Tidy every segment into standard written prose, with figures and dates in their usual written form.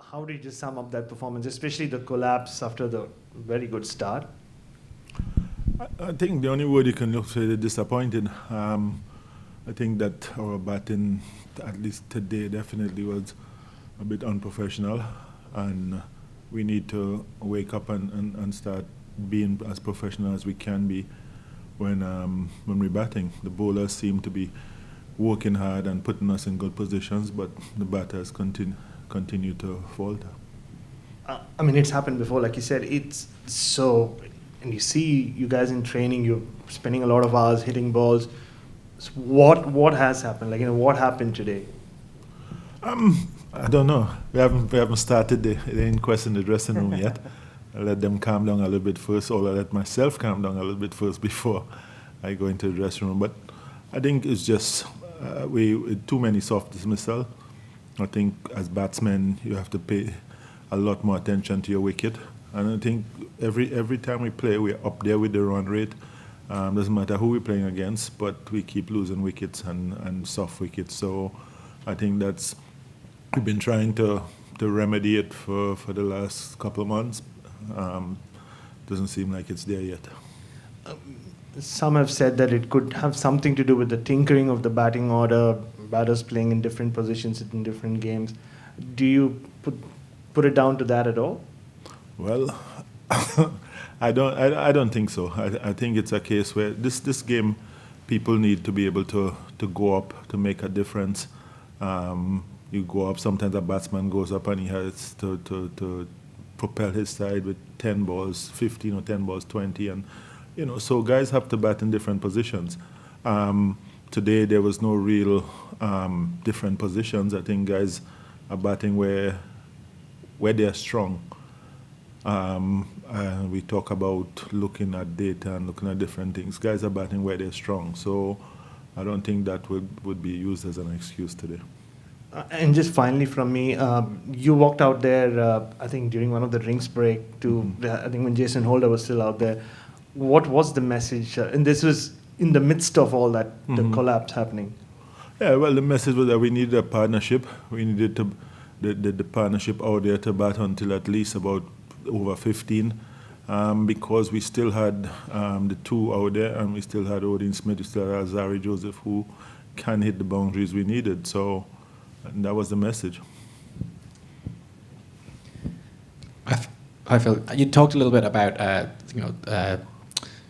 How did you sum up that performance, especially the collapse after the very good start? I think the only word you can look for is disappointed. I think that our batting, at least today, definitely was a bit unprofessional, and we need to wake up and start being as professional as we can be when we're batting. The bowlers seem to be working hard and putting us in good positions, but the batters continue to falter. I mean, it's happened before, like you said. It's so, and you see you guys in training. You're spending a lot of hours hitting balls. So what has happened? Like, what happened today? I don't know. We haven't started the inquest in the dressing room yet. I let them calm down a little bit first, or I let myself calm down a little bit first before I go into the dressing room. But I think it's just we too many soft dismissal. I think as batsmen you have to pay a lot more attention to your wicket, and I think every time we play we're up there with the run rate. Doesn't matter who we're playing against, but we keep losing wickets and soft wickets. So I think we've been trying to remedy it for the last couple of months. Doesn't seem like it's there yet. Some have said that it could have something to do with the tinkering of the batting order, batters playing in different positions in different games. Do you put it down to that at all? Well, I don't think so. I think it's a case where this game, people need to be able to go up to make a difference. You go up. Sometimes a batsman goes up and he has to propel his side with 10 balls, 15 or 10 balls, 20, and so guys have to bat in different positions. Today there was no real different positions. I think guys are batting where they are strong. We talk about looking at data and looking at different things. Guys are batting where they're strong, so I don't think that would be used as an excuse today. And just finally from me, you walked out there, I think during one of the drinks break to, I think when Jason Holder was still out there. What was the message? And this was in the midst of all that, the collapse happening. Yeah, well, the message was that we needed a partnership. We needed the partnership out there to bat until at least about over 15, because we still had the two out there, and we still had Odin Smith, we still had Zari Joseph, who can hit the boundaries we needed. So that was the message. Hi Phil, you talked a little bit about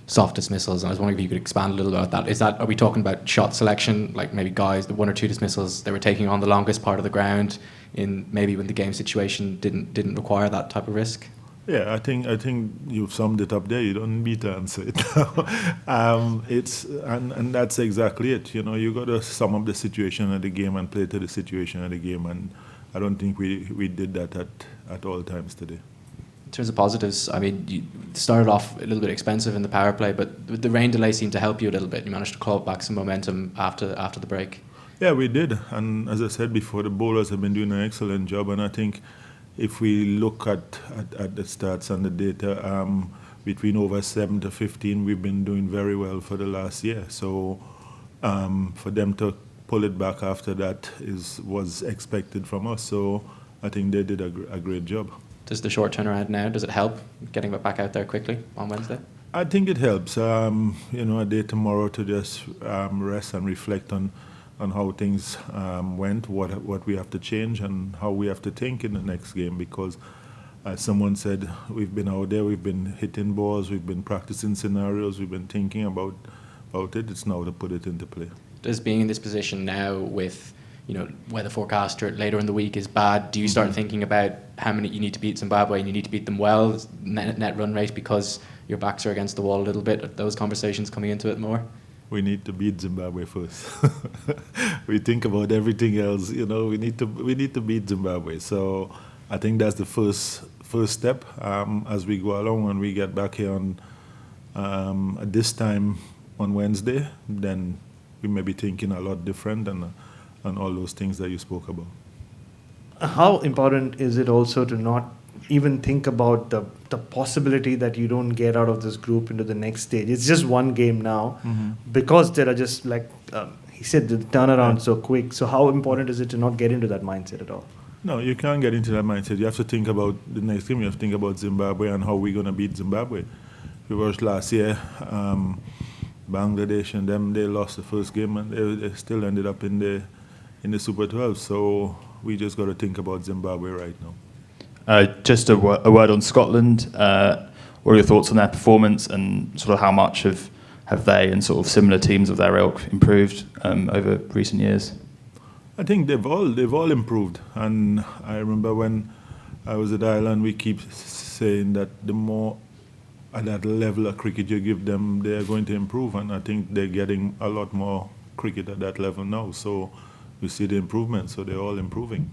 soft dismissals, and I was wondering if you could expand a little bit about that. Are we talking about shot selection, like maybe guys, the one or two dismissals they were taking on the longest part of the ground, in maybe when the game situation didn't require that type of risk? Yeah, I think you've summed it up there. You don't need to answer it now. And that's exactly it. You got to sum up the situation of the game and play to the situation of the game, and I don't think we did that at all times today. In terms of positives, I mean, you started off a little bit expensive in the power play, but the rain delay seemed to help you a little bit. You managed to claw back some momentum after the break. Yeah, we did. And as I said before, the bowlers have been doing an excellent job. And I think if we look at the stats and the data, between over 7 to 15, we've been doing very well for the last year. So for them to pull it back after that was expected from us. So I think they did a great job. Does the short turnaround now, does it help getting back out there quickly on Wednesday? I think it helps. A day tomorrow to just rest and reflect on how things went, what we have to change, and how we have to think in the next game. Because, as someone said, we've been out there, we've been hitting balls, we've been practicing scenarios, we've been thinking about it. It's now to put it into play. Does being in this position now with weather forecaster later in the week is bad, do you start thinking about how many you need to beat Zimbabwe and you need to beat them well, net run rate, because your backs are against the wall a little bit? Are those conversations coming into it more? We need to beat Zimbabwe first. We think about everything else. We need to beat Zimbabwe. So I think that's the first step. As we go along, when we get back here at this time on Wednesday, then we may be thinking a lot different and all those things that you spoke about. How important is it also to not even think about the possibility that you don't get out of this group into the next stage? It's just one game now, because there are just, like he said, the turnaround so quick. So how important is it to not get into that mindset at all? No, you can't get into that mindset. You have to think about the next game. You have to think about Zimbabwe and how we're going to beat Zimbabwe. We watched last year, Bangladesh and them, they lost the first game and they still ended up in the Super 12. So we just got to think about Zimbabwe right now. Just a word on Scotland. What are your thoughts on their performance and sort of how much have they and sort of similar teams of their ilk improved over recent years? I think they've all improved. And I remember when I was at Ireland, we keep saying that the more at that level of cricket you give them, they're going to improve. And I think they're getting a lot more cricket at that level now. So we see the improvement. So they're all improving.